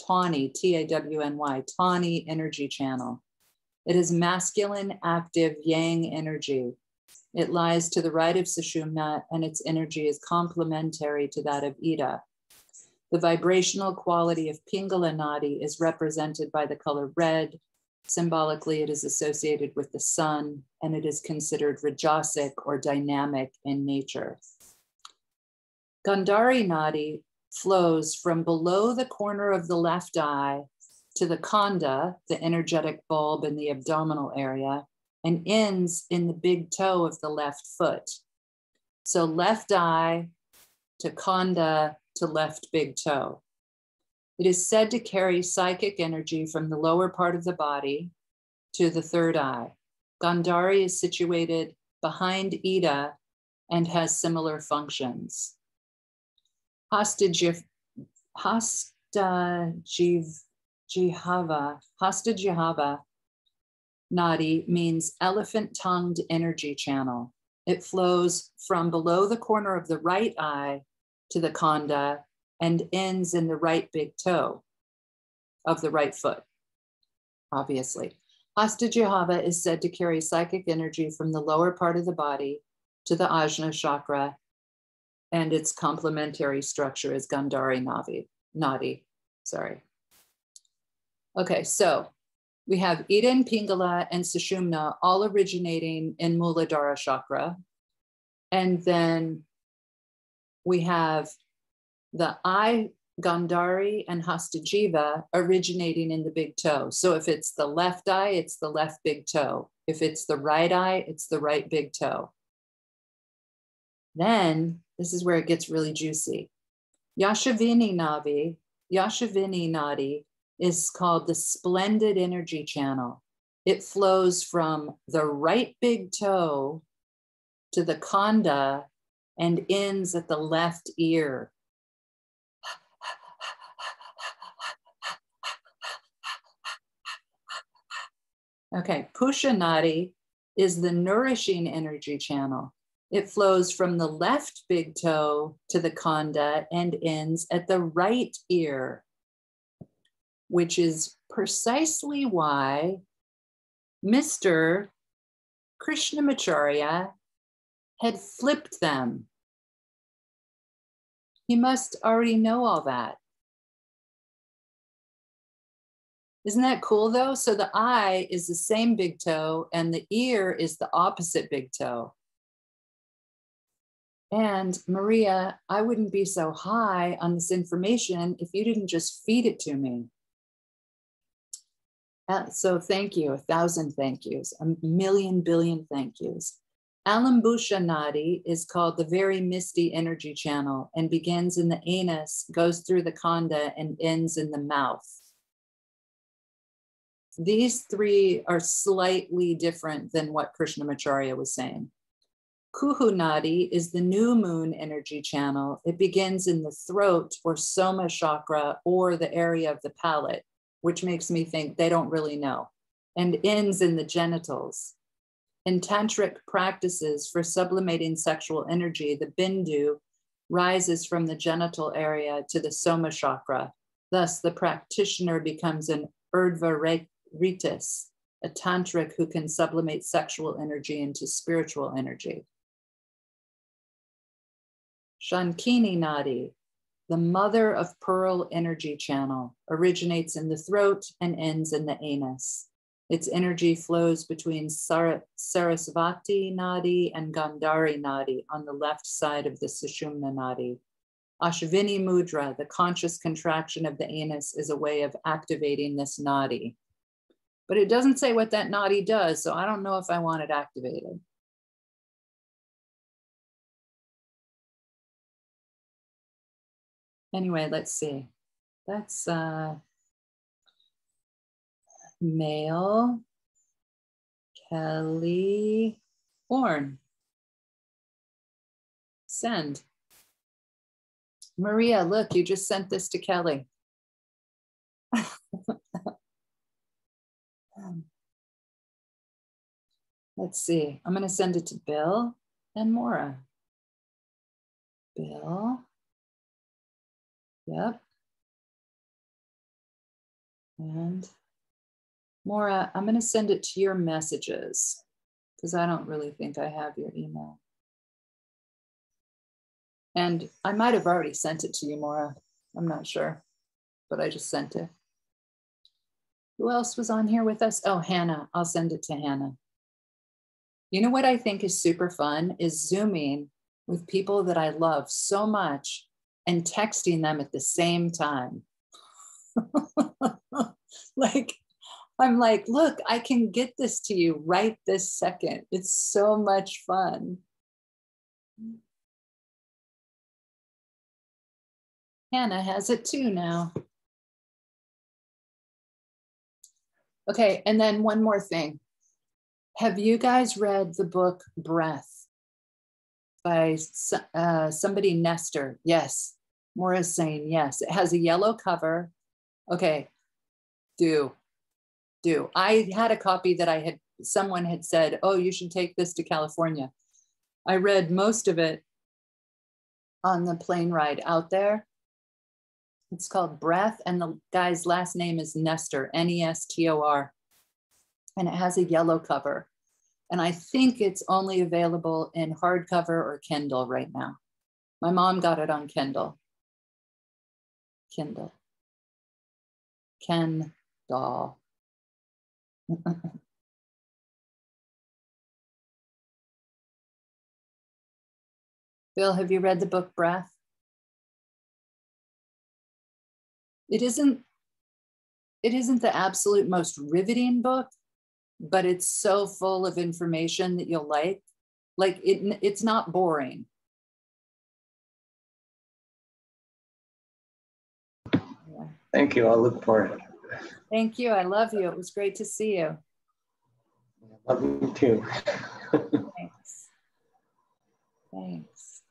Speaker 2: Tawny, T-A-W-N-Y, Tawny energy channel. It is masculine, active yang energy. It lies to the right of Sushumna, and its energy is complementary to that of Ida. The vibrational quality of Pingala Nadi is represented by the color red. Symbolically, it is associated with the sun, and it is considered rajasic or dynamic in nature. Gandhari Nadi flows from below the corner of the left eye to the khanda, the energetic bulb in the abdominal area, and ends in the big toe of the left foot. So left eye to khanda to left big toe. It is said to carry psychic energy from the lower part of the body to the third eye. Gandhari is situated behind Ida and has similar functions. Hasta Jihava Nadi means elephant-tongued energy channel. It flows from below the corner of the right eye to the khanda and ends in the right big toe of the right foot, obviously. Hasta Jihava is said to carry psychic energy from the lower part of the body to the Ajna chakra, and its complementary structure is Gandhari Nadi. Okay, so we have Ida and Pingala and Sushumna all originating in Muladhara chakra. And then we have the eye, Gandhari and Hastajiva originating in the big toe. So if it's the left eye, it's the left big toe. If it's the right eye, it's the right big toe. Then this is where it gets really juicy. Yashavini Nadi is called the splendid energy channel. It flows from the right big toe to the khanda and ends at the left ear. Okay, Pusha Nadi is the nourishing energy channel. It flows from the left big toe to the khanda and ends at the right ear, which is precisely why Mr. Krishnamacharya had flipped them. He must already know all that. Isn't that cool though? So the eye is the same big toe and the ear is the opposite big toe. And Maria, I wouldn't be so high on this information if you didn't just feed it to me. So thank you, 1,000 thank yous, a million billion thank yous. Alambusha Nadi is called the very misty energy channel and begins in the anus, goes through the khanda and ends in the mouth. These three are slightly different than what Krishnamacharya was saying. Kuhu Nadi is the new moon energy channel. It begins in the throat or soma chakra or the area of the palate, which makes me think they don't really know, and ends in the genitals. In tantric practices for sublimating sexual energy, the bindu rises from the genital area to the soma chakra. Thus, the practitioner becomes an urdhva ritus, a tantric who can sublimate sexual energy into spiritual energy. Shankini Nadi, the mother of pearl energy channel, originates in the throat and ends in the anus. Its energy flows between Sarasvati Nadi and Gandhari Nadi on the left side of the Sushumna Nadi. Ashvini Mudra, the conscious contraction of the anus, is a way of activating this nadi. But it doesn't say what that nadi does, so I don't know if I want it activated. Anyway, let's see. That's male, Kelly Horn. Send. Maria, look, you just sent this to Kelly. Let's see. I'm going to send it to Bill and Maura. Bill. Yep. And Maura, I'm going to send it to your messages because I don't really think I have your email. And I might have already sent it to you, Maura. I'm not sure, but I just sent it. Who else was on here with us? Oh, Hannah. I'll send it to Hannah. You know what I think is super fun is Zooming with people that I love so much and texting them at the same time. Like, I'm like, look, I can get this to you right this second. It's so much fun. Hannah has it too now. Okay, and then one more thing. Have you guys read the book Breath by somebody, Nestor? Yes, Maura's saying yes. It has a yellow cover. Okay, do. I had a copy that someone had said, oh, you should take this to California. I read most of it on the plane ride out there. It's called Breath, and the guy's last name is Nestor, Nestor. And it has a yellow cover. And I think it's only available in hardcover or Kindle right now. My mom got it on Kindle. Kindle. Bill, have you read the book Breath? It isn't the absolute most riveting book, but it's so full of information that you'll like. Like it's not boring.
Speaker 3: Thank you. I'll look for it.
Speaker 2: Thank you. I love you. It was great to see you.
Speaker 3: Love you too.
Speaker 2: Thanks. Thanks.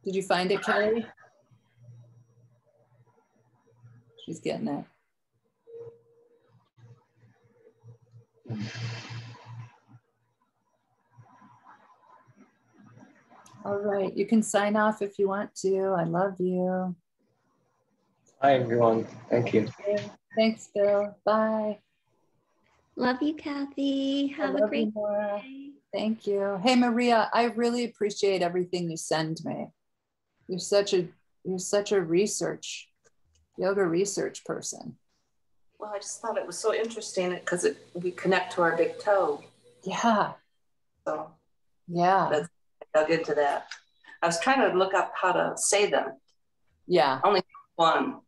Speaker 2: Did you find it, Kelly? She's getting it. All right, you can sign off if you want to. I love you.
Speaker 3: Hi, everyone. Thank you.
Speaker 2: Thanks, Bill. Bye.
Speaker 4: Love you, Kathy. Have a great day.
Speaker 2: Thank you. Hey, Maria, I really appreciate everything you send me. You're such a yoga research person.
Speaker 5: Well, I just thought it was so interesting because we connect to our big toe.
Speaker 2: Yeah.
Speaker 5: So
Speaker 2: Yeah.
Speaker 5: I dug into that. I was trying to look up how to say them.
Speaker 2: Yeah.
Speaker 5: Only one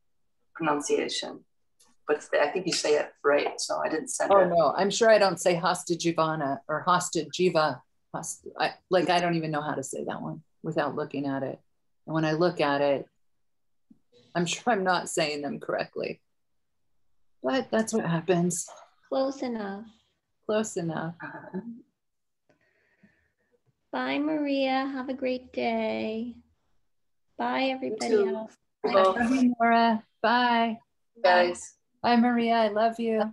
Speaker 5: pronunciation, but I think you say it right, so I didn't send it.
Speaker 2: Oh no, I'm sure I don't say Hasta Jivana or Hasta Jiva. I don't even know how to say that one without looking at it. And when I look at it, I'm sure I'm not saying them correctly. But that's what happens.
Speaker 4: Close enough.
Speaker 2: Close enough.
Speaker 4: Bye, Maria. Have a great day. Bye, everybody
Speaker 5: too.
Speaker 4: else.
Speaker 2: I love you, Nora. Bye.
Speaker 5: Guys.
Speaker 2: Bye, Maria. I love you.